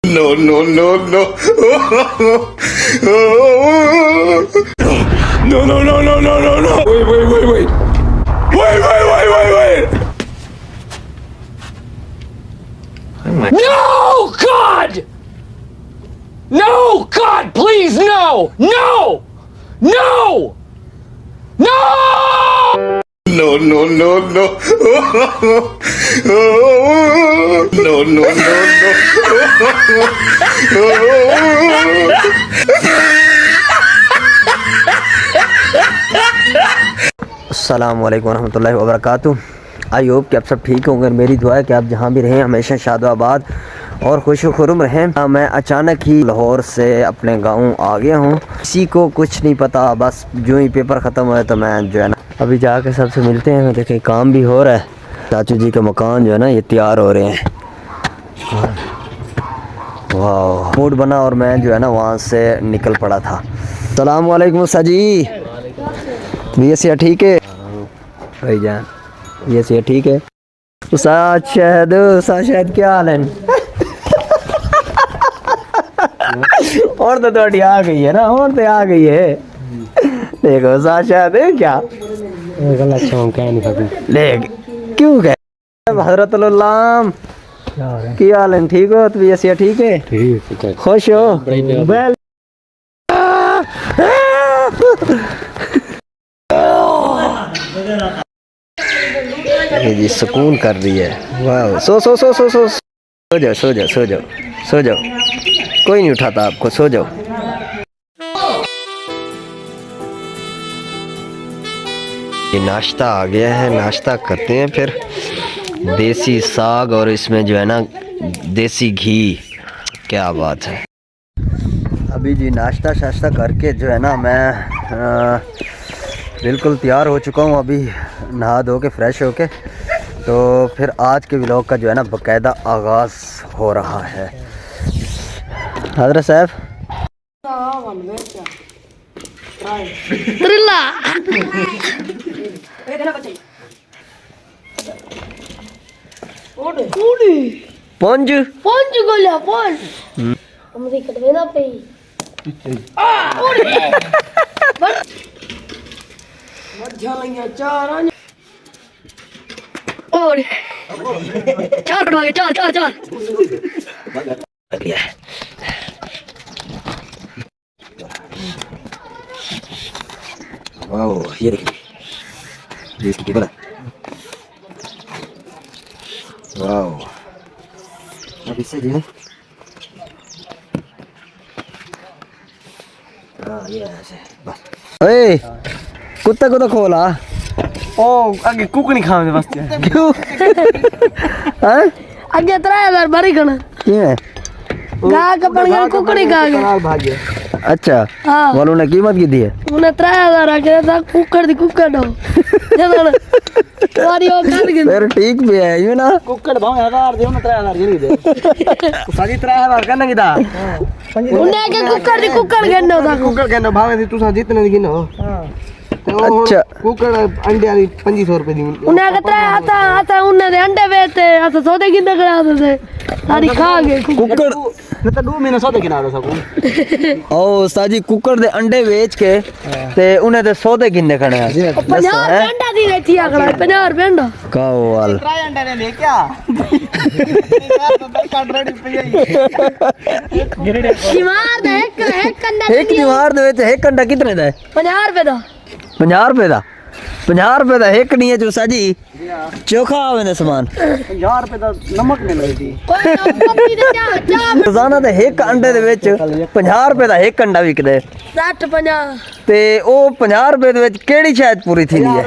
No, no, no, no. No, no, no, no, no, no, no. Wait. Wait. No, God! No, God, please, no! No! No! No! No, no, no, no. No, no, no, no. अस्सलाम वालेकुम रहमतुल्लाहि व बरकातुहू। I hope कि आप सब ठीक होंगे। मेरी दुआ है कि आप जहाँ भी रहें हमेशा शादोआबाद और खुश खुरुम रहें। मैं अचानक ही लाहौर से अपने गाँव आ गया हूँ। किसी को कुछ नहीं पता, बस जो ही पेपर ख़त्म हुआ तो मैं जो है ना अभी जाके सबसे मिलते हैं। देखें काम भी हो रहा है, चाचू जी का मकान जो है ना ये तैयार हो रहे हैं। वाह, मूड बना और मैं जो है ना वहाँ से निकल पड़ा था। अस्सलाम वालेकुम साजी, ये सिया ठीक है भाई जान, ये सिया ठीक है। उस्ताद शहद क्या हाल है? और तो थोड़ी आ गई है ना, और तो आ गई है। देखो उस्ताद शहद क्या गलत कह नहीं सकती, ले क्यों कह हजरतुल्लाम क्या हाल है? ठीक हो? तो ये सिया ठीक है? ठीक है, खुश हो? ये जी सुकून कर रही है। वाह, सो जाओ, कोई नहीं उठाता आपको, सो जाओ। ये नाश्ता आ गया है, नाश्ता करते हैं फिर। देसी साग और इसमें जो है ना देसी घी, क्या बात है। अभी जी नाश्ता शाश्ता करके जो है ना मैं बिल्कुल तैयार हो चुका हूँ। अभी नहा धो के फ्रेश होके तो फिर आज के व्लॉग का जो है ना बाकायदा आगाज़ हो रहा है। हजरत साहब पंज गोलियां हमसे कटवेदा पे चार कटवागे, चार वाओ, ये देखिए इसकी टेबल है। वाओ, अब इससे जी ये ऐसे बस। ओए कुत्ता को तो खोला। ओ आगे कुक नहीं खावे बस क्यों? हैं आगे 3000 भरी गण ये गा का पड़ गया कुकड़ी का भाग्य। अच्छा हाँ, वालों ने कीमत की दी है उन्हें 3000 आके था कुकर दी कुकर दो तुम्हारी वो कर गई फिर ठीक भी है ये ना। कुकर भाव 1000 दे उन्हें 3000 गिनी दे साजी 3000 करना की था उन्हें के कुकर दी कुकर गिनो था, कुकर गिनो भाव दी तू सा जितने दी गिनो। अच्छा कुकर अंडे वाली 2500 रुपए दी उन्हें के 3 आता उन्हें दे अंडे बेचते आता सौदे गिनने करा थे सारी खा गए कुकर न तो 2 महीने सौदे गिना दो सकूं। ओ साजी कुकर दे अंडे बेच के ते उन्हें दे सौदे गिनने खणे 50 अंडा दी रहती आकड़ा 50 रुपए अंडा का वाल 3 अंडे ने ले क्या दीवार दे एक अंडा एक दीवार दे विच एक अंडा कितने दा है? 50 रुपए दा 50 रुपए दा 50 रुपए दा एक नहीं है जो साजी चोखा आवे ना सामान 50 रुपए दा नमक मिल रही थी रोजाना दे एक अंडे दे विच 50 रुपए दा एक अंडा विकदे 60 50 ते ओ 50 रुपए दे विच केड़ी शायद पूरी थी है।